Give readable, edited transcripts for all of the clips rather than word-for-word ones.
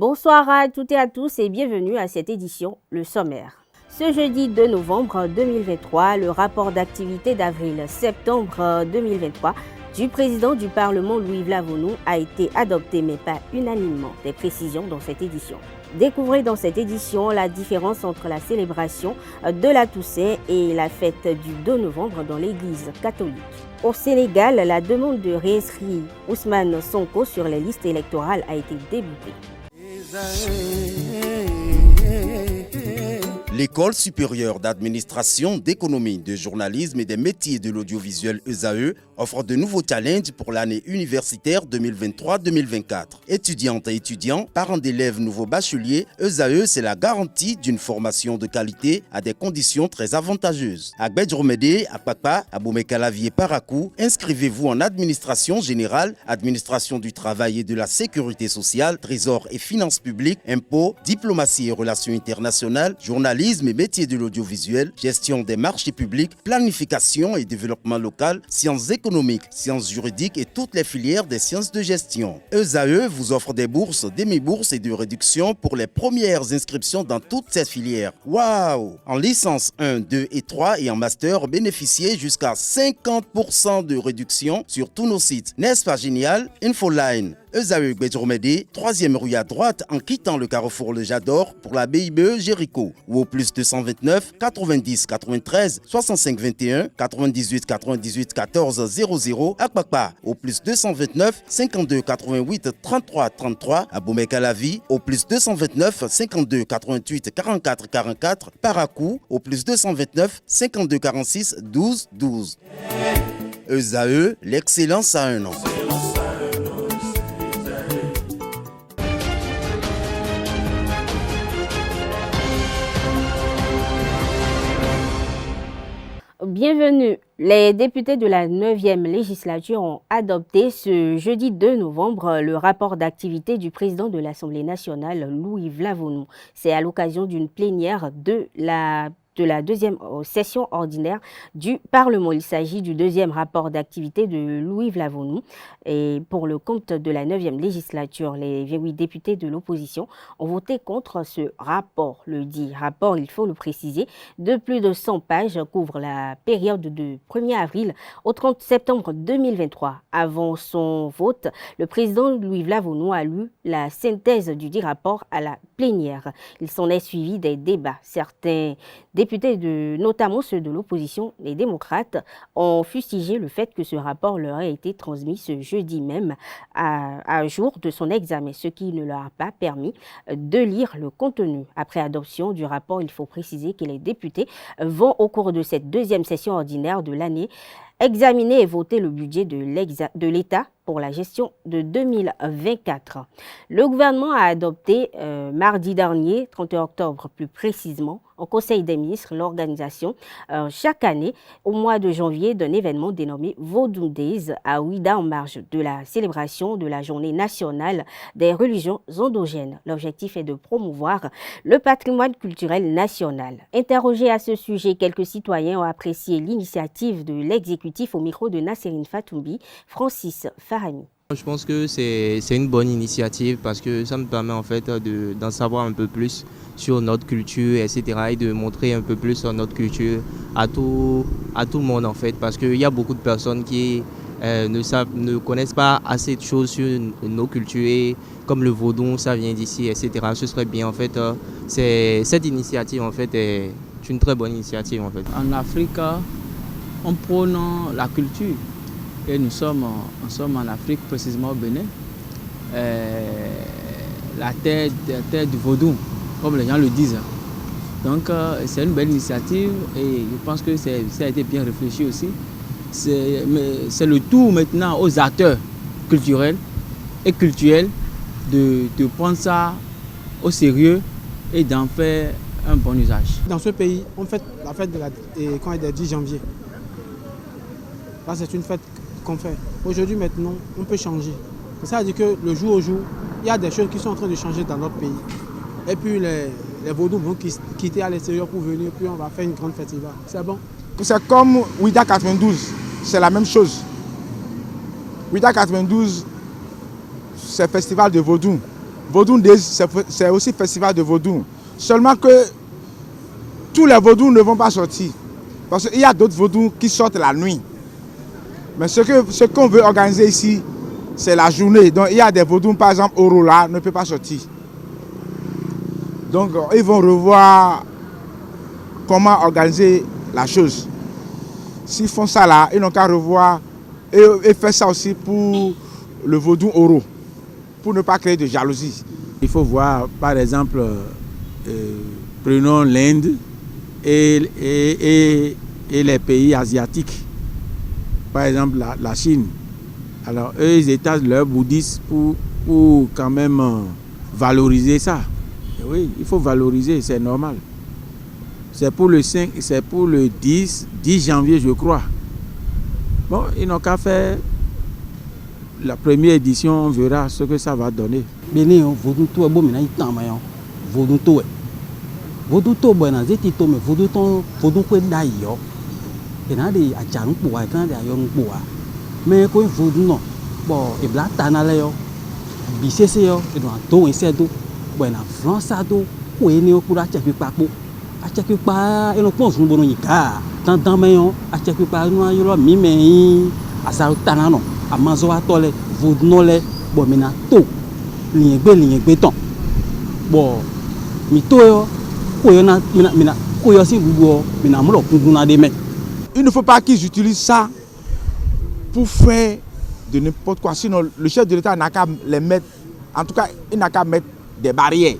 Bonsoir à toutes et à tous et bienvenue à cette édition, le sommaire. Ce jeudi 2 novembre 2023, le rapport d'activité d'avril-septembre 2023 du président du Parlement Louis Vlavonou a été adopté mais pas unanimement. Des précisions dans cette édition. Découvrez dans cette édition la différence entre la célébration de la Toussaint et la fête du 2 novembre dans l'Église catholique. Au Sénégal, la demande de réinscrire Ousmane Sonko sur les listes électorales a été débutée. L'École supérieure d'administration, d'économie, de journalisme et des métiers de l'audiovisuel ESAE offre de nouveaux challenges pour l'année universitaire 2023-2024. Étudiantes et étudiants, parents d'élèves nouveaux bacheliers, ESAE, c'est la garantie d'une formation de qualité à des conditions très avantageuses. À Gbedjromede, à Papa, à Boumekalavi et Parakou, inscrivez-vous en administration générale, administration du travail et de la sécurité sociale, trésor et finances publiques, impôts, diplomatie et relations internationales, journalisme et métiers de l'audiovisuel, gestion des marchés publics, planification et développement local, sciences économiques, sciences juridiques et toutes les filières des sciences de gestion. ESAE vous offre des bourses, demi-bourses et de réductions pour les premières inscriptions dans toutes ces filières. Waouh! En licence 1, 2 et 3 et en master, bénéficiez jusqu'à 50% de réduction sur tous nos sites. N'est-ce pas génial? Infoline. ESAE Gbedjromede, 3e rue à droite en quittant le carrefour Le Jador pour la BIBE Jéricho ou au plus 229 90 93 65 21 98 98 14 00 à Kpakpa au plus 229 52 88 33 33 à Boumekalavi au plus 229 52 88 44 44 Parakou au plus 229 52 46 12 12. ESAE, l'excellence à un nom. Bienvenue. Les députés de la 9e législature ont adopté ce jeudi 2 novembre le rapport d'activité du président de l'Assemblée nationale, Louis Vlavonou. C'est à l'occasion d'une plénière de la deuxième session ordinaire du Parlement. Il s'agit du deuxième rapport d'activité de Louis Vlavonou. Et pour le compte de la 9e législature, les 28 députés de l'opposition ont voté contre ce rapport. Le dit rapport, il faut le préciser, de plus de 100 pages couvre la période du 1er avril au 30 septembre 2023. Avant son vote, le président Louis Vlavonou a lu la synthèse du dit rapport à la plénière. Il s'en est suivi des débats. Certains députés, notamment ceux de l'opposition, les démocrates, ont fustigé le fait que ce rapport leur ait été transmis ce jeudi même à jour de son examen, ce qui ne leur a pas permis de lire le contenu. Après adoption du rapport, il faut préciser que les députés vont au cours de cette deuxième session ordinaire de l'année examiner et voter le budget de l'État pour la gestion de 2024. Le gouvernement a adopté mardi dernier, 31 octobre plus précisément, au Conseil des ministres, l'organisation chaque année au mois de janvier d'un événement dénommé Vodou Days à Ouida en marge de la célébration de la journée nationale des religions endogènes. L'objectif est de promouvoir le patrimoine culturel national. Interrogé à ce sujet, quelques citoyens ont apprécié l'initiative de l'exécutif au micro de Nasserine Fatoumbi, Francis Farani. Je pense que c'est une bonne initiative parce que ça me permet en fait d'en savoir un peu plus sur notre culture, etc. et de montrer un peu plus notre culture à tout le monde en fait, parce qu'il y a beaucoup de personnes qui ne connaissent pas assez de choses sur nos cultures et comme le vaudou, ça vient d'ici, etc. Ce serait bien en fait, cette initiative en fait est une très bonne initiative en fait. En Afrique, on prône la culture. Et nous sommes en Afrique, précisément au Bénin, la terre du vaudou, comme les gens le disent. Donc c'est une belle initiative et je pense que ça a été bien réfléchi aussi. C'est le tour maintenant aux acteurs culturels et cultuels de prendre ça au sérieux et d'en faire un bon usage. Dans ce pays, on fête la fête du 10 janvier. Là, c'est une fête qu'on fait. Aujourd'hui, maintenant, on peut changer. Ça veut dire que le jour au jour, il y a des choses qui sont en train de changer dans notre pays. Et puis les vaudous vont quitter à l'extérieur pour venir, puis on va faire une grande festival. C'est bon. C'est comme Ouida 92, c'est la même chose. Ouida 92, c'est festival de vaudou. Vaudou Days, c'est aussi festival de vaudou. Seulement que tous les vaudous ne vont pas sortir. Parce qu'il y a d'autres vaudous qui sortent la nuit. Mais ce qu'on veut organiser ici, c'est la journée. Donc il y a des vaudous, par exemple, Orola ne peut pas sortir. Donc ils vont revoir comment organiser la chose. S'ils font ça là, ils n'ont qu'à revoir et faire ça aussi pour le vaudou Oro, pour ne pas créer de jalousie. Il faut voir, par exemple, prenons l'Inde et les pays asiatiques. Par exemple, la Chine. Alors, eux, ils étagent leur bouddhisme pour quand même valoriser ça. Et oui, il faut valoriser, c'est normal. C'est pour le 10 janvier, je crois. Bon, ils n'ont qu'à faire la première édition, on verra ce que ça va donner. Bénin, vaudou tout est bon, mais il y a vaudou tout est. Vaudou tout est bon, mais vaudou quoi d'ailleurs. Et là, il y a un peu de mais quand vaudou non, bon, et bla tanale yo, BCC yo, et dans tout et c'est tout. Bon, en France ça tout, où est né pour acheter papo. Acheter pas, et on pense nous bon yika. Tant mais on acheter pas nous a yo mi mais à ça tanano. A mazo atole vaudou non le, bon mais na tout. Ligne béton. Bon, mi to yo, ko yo na mina ko yo si bugo, mina mo lo kunguna de men. Il ne faut pas qu'ils utilisent ça pour faire de n'importe quoi. Sinon, le chef de l'État n'a qu'à les mettre, en tout cas, il n'a qu'à mettre des barrières.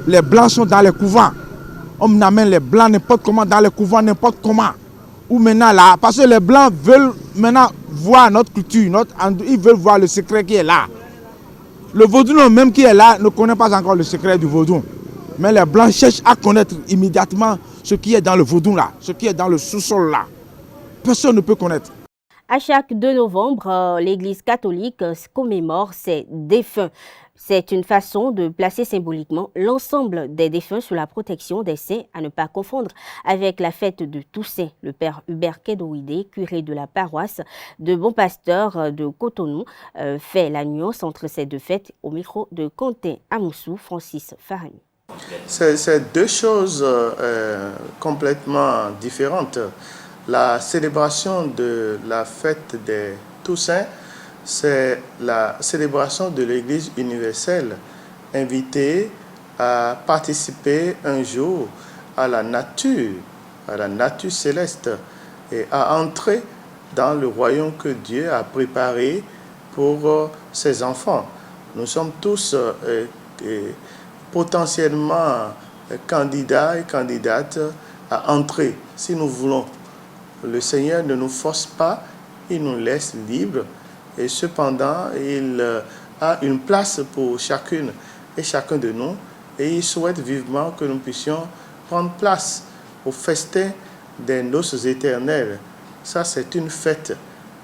Les Blancs sont dans les couvents. On amène les Blancs n'importe comment dans les couvents, n'importe comment. Ou maintenant là, parce que les Blancs veulent maintenant voir notre culture, ils veulent voir le secret qui est là. Le vaudou même qui est là ne connaît pas encore le secret du vaudou. Mais les Blancs cherchent à connaître immédiatement ce qui est dans le vaudou là, ce qui est dans le sous-sol là. Personne ne peut connaître. À chaque 2 novembre, l'Église catholique commémore ses défunts. C'est une façon de placer symboliquement l'ensemble des défunts sous la protection des saints, à ne pas confondre avec la fête de Toussaint. Le père Hubert Kedouide, curé de la paroisse de Bon Pasteur de Cotonou, fait la nuance entre ces deux fêtes au micro de Quentin Amoussou, Francis Farani. C'est deux choses complètement différentes. La célébration de la fête des Toussaint, c'est la célébration de l'Église universelle, invitée à participer un jour à la nature céleste et à entrer dans le royaume que Dieu a préparé pour ses enfants. Nous sommes tous potentiellement candidats et candidates à entrer si nous voulons. Le Seigneur ne nous force pas, il nous laisse libres et cependant il a une place pour chacune et chacun de nous et il souhaite vivement que nous puissions prendre place au festin des noces éternelles. Ça c'est une fête,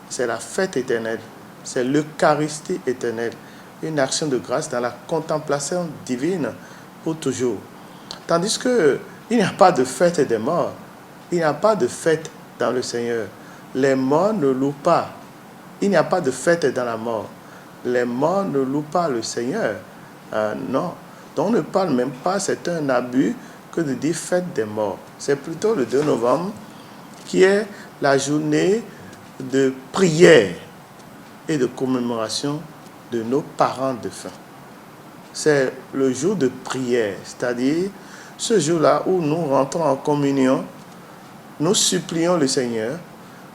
c'est la fête éternelle, c'est l'Eucharistie éternelle, une action de grâce dans la contemplation divine pour toujours. Tandis qu'il n'y a pas de fête des morts, il n'y a pas de fête dans le Seigneur. Les morts ne louent pas. Il n'y a pas de fête dans la mort. Les morts ne louent pas le Seigneur. Non. Donc on ne parle même pas, c'est un abus que de dire fête des morts. C'est plutôt le 2 novembre qui est la journée de prière et de commémoration de nos parents défunts. C'est le jour de prière, c'est-à-dire ce jour-là où nous rentrons en communion. Nous supplions le Seigneur,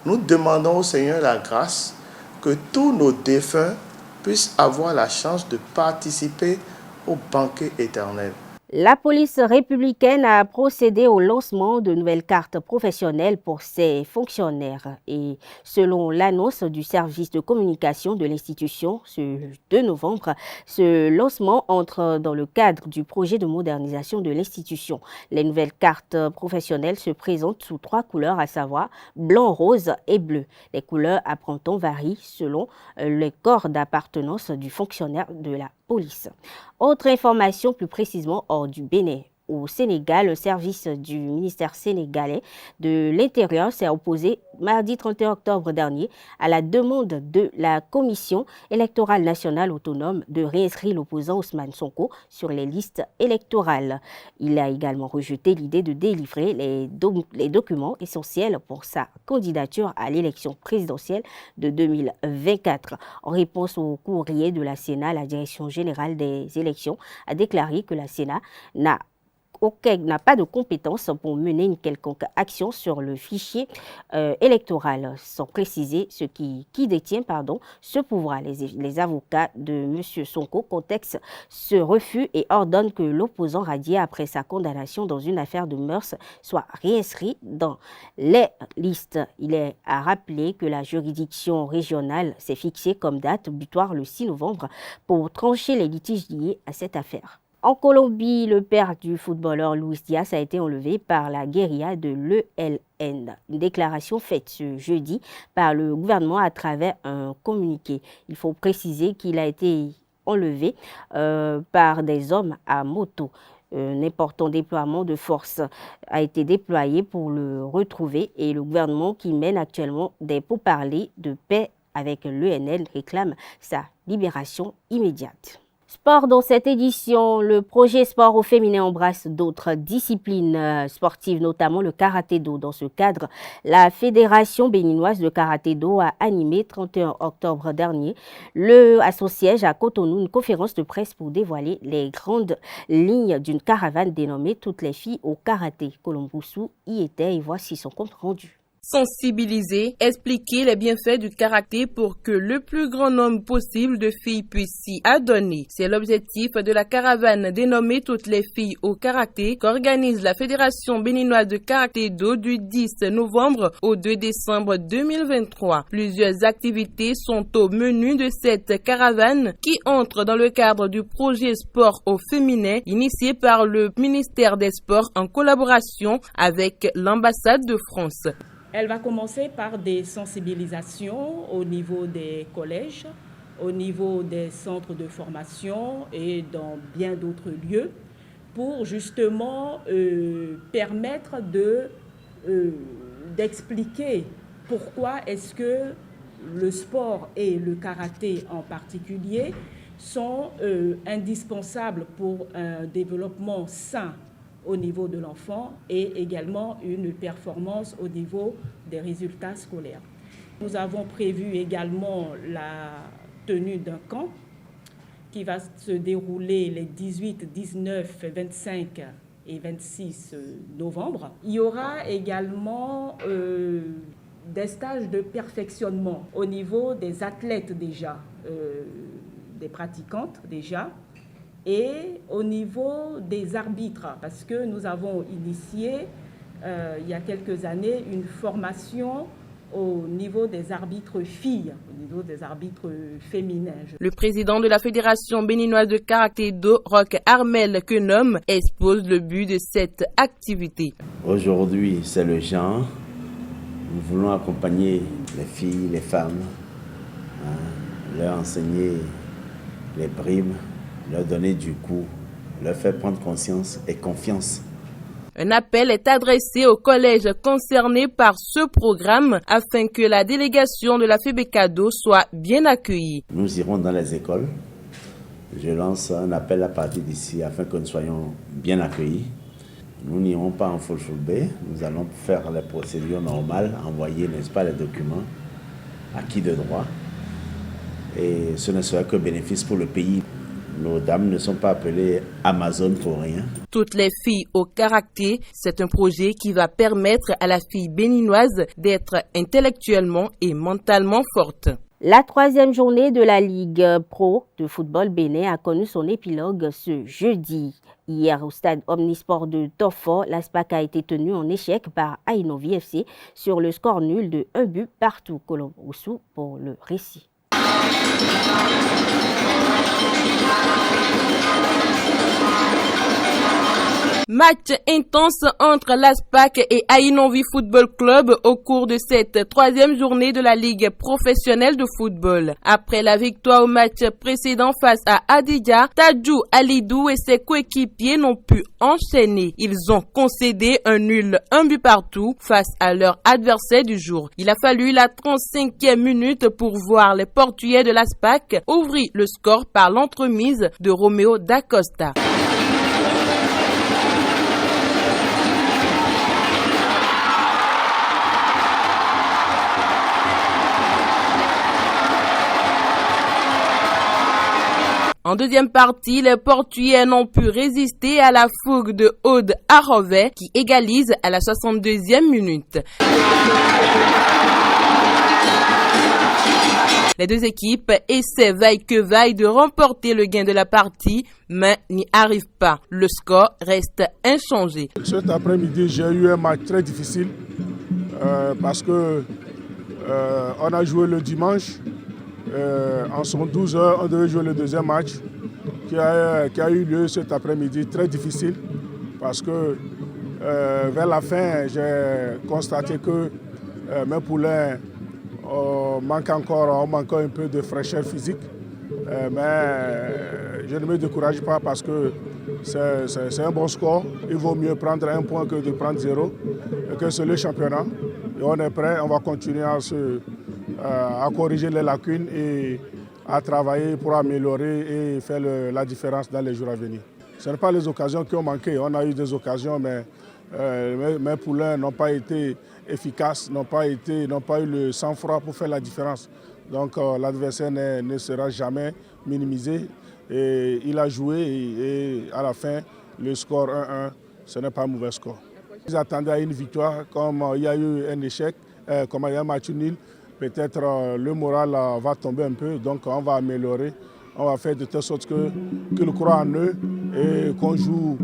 nous demandons au Seigneur la grâce que tous nos défunts puissent avoir la chance de participer au banquet éternel. La police républicaine a procédé au lancement de nouvelles cartes professionnelles pour ses fonctionnaires. Et selon l'annonce du service de communication de l'institution ce 2 novembre, ce lancement entre dans le cadre du projet de modernisation de l'institution. Les nouvelles cartes professionnelles se présentent sous 3 couleurs, à savoir blanc, rose et bleu. Les couleurs apprend-on varient selon les corps d'appartenance du fonctionnaire de la police. Autre information plus précisément hors du Bénin. au Sénégal, le service du ministère sénégalais de l'Intérieur s'est opposé mardi 31 octobre dernier à la demande de la Commission électorale nationale autonome de réinscrire l'opposant Ousmane Sonko sur les listes électorales. Il a également rejeté l'idée de délivrer les documents essentiels pour sa candidature à l'élection présidentielle de 2024. En réponse au courrier de la Sénat, la Direction générale des élections a déclaré que la Sénat n'a pas de compétence pour mener une quelconque action sur le fichier électoral, sans préciser qui détient ce pouvoir. Les avocats de M. Sonko contextent ce refus et ordonnent que l'opposant radié après sa condamnation dans une affaire de mœurs soit réinscrit dans les listes. Il est à rappeler que la juridiction régionale s'est fixée comme date butoir le 6 novembre pour trancher les litiges liés à cette affaire. En Colombie, le père du footballeur Luis Diaz a été enlevé par la guérilla de l'ELN. Une déclaration faite ce jeudi par le gouvernement à travers un communiqué. Il faut préciser qu'il a été enlevé par des hommes à moto. Un important déploiement de force a été déployé pour le retrouver et le gouvernement qui mène actuellement des pourparlers de paix avec l'ENL réclame sa libération immédiate. Sport dans cette édition, le projet sport au féminin embrasse d'autres disciplines sportives, notamment le karaté-do. Dans ce cadre, la Fédération béninoise de karaté-do a animé 31 octobre dernier à son siège à Cotonou une conférence de presse pour dévoiler les grandes lignes d'une caravane dénommée Toutes les filles au karaté. Colomboussou y était et voici son compte rendu. Sensibiliser, expliquer les bienfaits du karaté pour que le plus grand nombre possible de filles puissent s'y adonner. C'est l'objectif de la caravane dénommée Toutes les filles au karaté qu'organise la Fédération béninoise de karaté-do du 10 novembre au 2 décembre 2023. Plusieurs activités sont au menu de cette caravane qui entre dans le cadre du projet sport au féminin initié par le ministère des Sports en collaboration avec l'ambassade de France. Elle va commencer par des sensibilisations au niveau des collèges, au niveau des centres de formation et dans bien d'autres lieux pour justement permettre d'expliquer pourquoi est-ce que le sport et le karaté en particulier sont indispensables pour un développement sain au niveau de l'enfant et également une performance au niveau des résultats scolaires. Nous avons prévu également la tenue d'un camp qui va se dérouler les 18, 19, 25 et 26 novembre. Il y aura également des stages de perfectionnement au niveau des athlètes déjà, des pratiquantes déjà, et au niveau des arbitres, parce que nous avons initié il y a quelques années une formation au niveau des arbitres filles, au niveau des arbitres féminins. Le président de la Fédération béninoise de karaté-do, Roch Armel Kenom, expose le but de cette activité. Aujourd'hui, c'est le genre. Nous voulons accompagner les filles, les femmes, leur enseigner les brimes, leur donner du goût, leur faire prendre conscience et confiance. Un appel est adressé aux collèges concernés par ce programme afin que la délégation de la FEBECADO soit bien accueillie. Nous irons dans les écoles. Je lance un appel à partir d'ici afin que nous soyons bien accueillis. Nous n'irons pas en full B, nous allons faire les procédures normales, envoyer, n'est-ce pas, les documents acquis de droit. Et ce ne sera que bénéfice pour le pays. Nos dames ne sont pas appelées Amazon pour rien. Toutes les filles au karaté, c'est un projet qui va permettre à la fille béninoise d'être intellectuellement et mentalement forte. La troisième journée de la Ligue Pro de football bénin a connu son épilogue ce jeudi. Hier, au stade Omnisport de Tofo, l'ASPAC a été tenu en échec par Ainovi FC sur le score nul de 1 but partout. Colomboussou pour le récit. Match intense entre l'ASPAC et Aïnonvi Football Club au cours de cette troisième journée de la Ligue professionnelle de football. Après la victoire au match précédent face à Adidja, Tadjou Alidou et ses coéquipiers n'ont pu enchaîner. Ils ont concédé un nul, un but partout face à leur adversaire du jour. Il a fallu la 35e minute pour voir les Portugais de l'ASPAC ouvrir le score par l'entremise de Roméo da Costa. En deuxième partie, les Portugais n'ont pu résister à la fougue de Aude Arrové qui égalise à la 62e minute. Les deux équipes essaient vaille que vaille de remporter le gain de la partie, mais n'y arrivent pas. Le score reste inchangé. Cet après-midi, j'ai eu un match très difficile parce que on a joué le dimanche. En son 12 heures, on devait jouer le deuxième match qui a eu lieu cet après-midi, très difficile parce que vers la fin, j'ai constaté que mes poulains manquent encore un peu de fraîcheur physique. Mais je ne me décourage pas parce que c'est un bon score. Il vaut mieux prendre un point que de prendre 0, que c'est le championnat. Et on est prêt, on va continuer à corriger les lacunes et à travailler pour améliorer et faire la différence dans les jours à venir. Ce n'est pas les occasions qui ont manqué. On a eu des occasions, mais mes poulains n'ont pas été efficaces, n'ont pas eu le sang-froid pour faire la différence. Donc l'adversaire ne sera jamais minimisé. Et il a joué et à la fin, le score 1-1, ce n'est pas un mauvais score. Ils attendaient à une victoire, comme il y a eu un échec, comme il y a un match nul. Peut-être le moral va tomber un peu, donc on va améliorer. On va faire de telle sorte qu'ils croient en eux et qu'on joue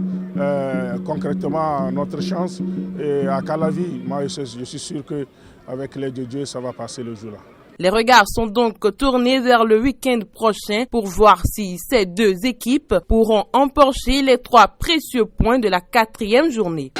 concrètement notre chance. Et à Calavi, moi je suis sûr qu'avec l'aide de Dieu, ça va passer le jour-là. Les regards sont donc tournés vers le week-end prochain pour voir si ces deux équipes pourront emporter les 3 précieux points de la 4e journée.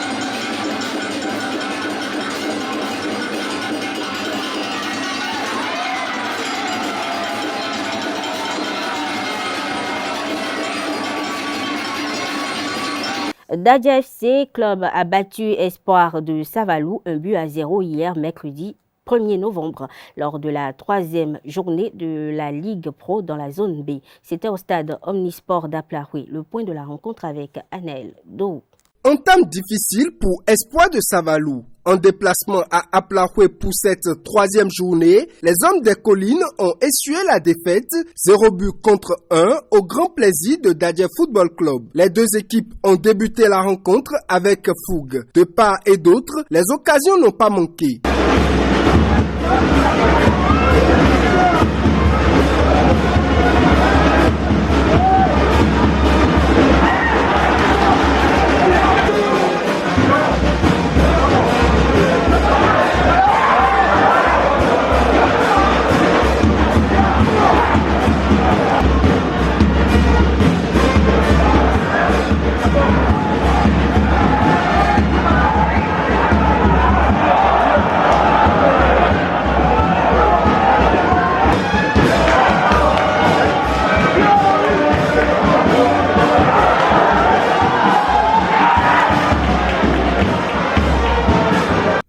Dadja FC Club a battu Espoir de Savalou 1-0 hier mercredi 1er novembre lors de la 3e journée de la Ligue Pro dans la zone B. C'était au stade Omnisport d'Aplaroué. Le point de la rencontre avec Anel Dou. Entame difficile pour Espoir de Savalou. En déplacement à Aplaroué pour cette 3e journée, les hommes des collines ont essuyé la défaite 0 but contre 1 au grand plaisir de Dadja Football Club. Les deux équipes ont débuté la rencontre avec fougue. De part et d'autre, les occasions n'ont pas manqué.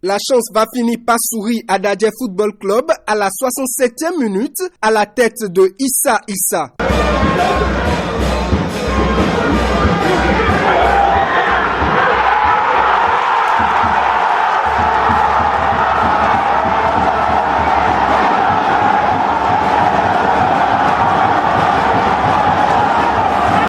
La chance va finir par sourire à Dadja Football Club à la 67e minute à la tête de Issa Issa.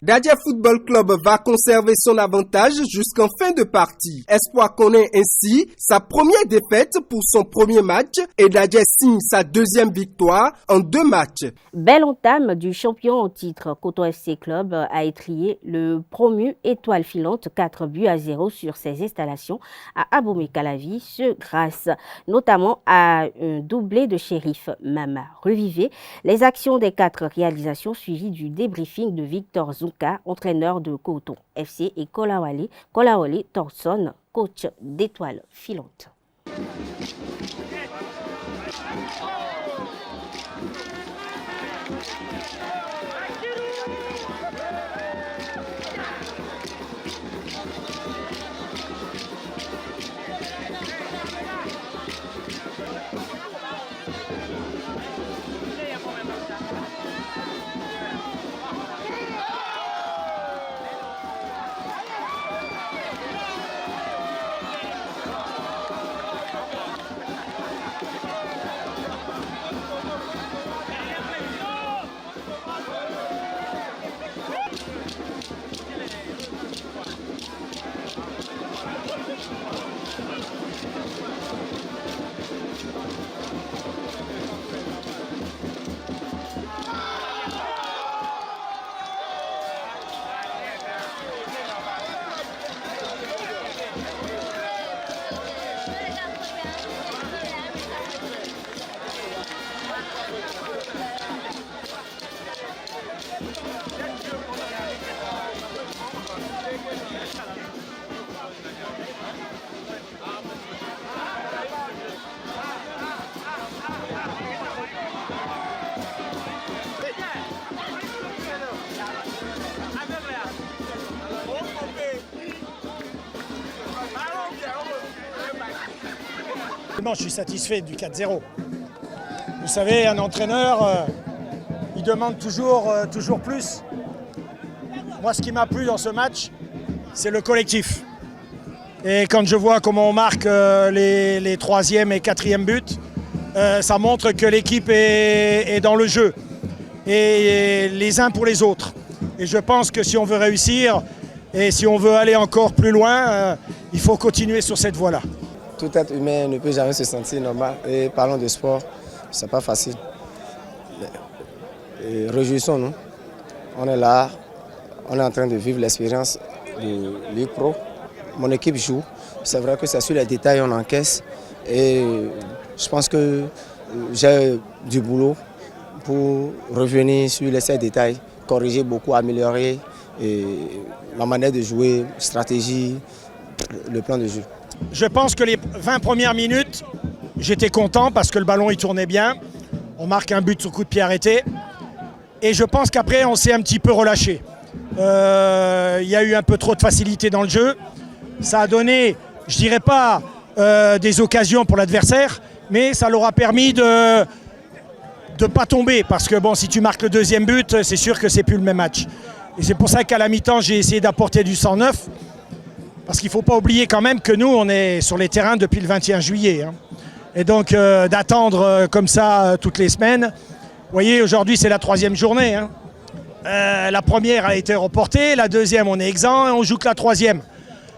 Dadja Football Club va conserver son avantage jusqu'en fin de partie. Espoir connaît ainsi sa première défaite pour son premier match et Dadja signe sa 2e victoire en 2 matchs. Belle entame du champion au titre. Koto FC Club a étrié le promu Étoile Filante 4-0 sur ses installations à Abomey-Calavi, ce grâce notamment à un doublé de Shérif Mama. Revivez les actions des 4 réalisations suivies du débriefing de Victor Zouk Rebecca, entraîneur de Coton FC, et Kolawale Thorson, coach d'Étoile Filante. Je suis satisfait du 4-0. Vous savez, un entraîneur, il demande toujours plus. Moi, ce qui m'a plu dans ce match, c'est le collectif. Et quand je vois comment on marque les 3e et 4e buts, ça montre que l'équipe est dans le jeu. Et les uns pour les autres. Et je pense que si on veut réussir et si on veut aller encore plus loin, il faut continuer sur cette voie-là. Tout être humain ne peut jamais se sentir normal. Et parlons de sport, c'est pas facile. Réjouissons-nous. On est là, on est en train de vivre l'expérience de Ligue Pro. Mon équipe joue. C'est vrai que c'est sur les détails on encaisse. Et je pense que j'ai du boulot pour revenir sur ces détails, corriger beaucoup, améliorer la manière de jouer, stratégie, le plan de jeu. Je pense que les 20 premières minutes, j'étais content parce que le ballon il tournait bien. On marque un but sur coup de pied arrêté. Et je pense qu'après, on s'est un petit peu relâché. Il y a eu un peu trop de facilité dans le jeu. Ça a donné, je dirais pas des occasions pour l'adversaire, mais ça leur a permis de ne pas tomber. Parce que bon, si tu marques le 2e but, c'est sûr que c'est plus le même match. Et c'est pour ça qu'à la mi-temps, j'ai essayé d'apporter du 109. Parce qu'il ne faut pas oublier quand même que nous, on est sur les terrains depuis le 21 juillet. Hein. Et donc d'attendre comme ça toutes les semaines. Vous voyez, aujourd'hui, c'est la 3e journée. Hein. La première a été reportée, la 2e, on est exempt et on joue que la 3e.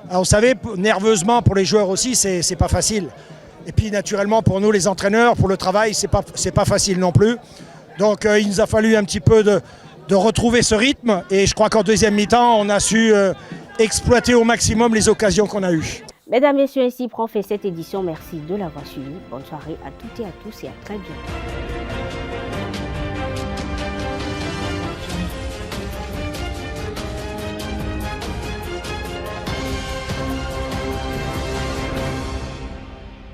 Alors, vous savez, nerveusement, pour les joueurs aussi, c'est pas facile. Et puis, naturellement, pour nous, les entraîneurs, pour le travail, c'est pas facile non plus. Donc, il nous a fallu un petit peu de retrouver ce rythme. Et je crois qu'en 2e mi-temps, on a su exploiter au maximum les occasions qu'on a eues. Mesdames, Messieurs, ainsi prend fin cette édition. Merci de l'avoir suivi. Bonne soirée à toutes et à tous et à très bientôt.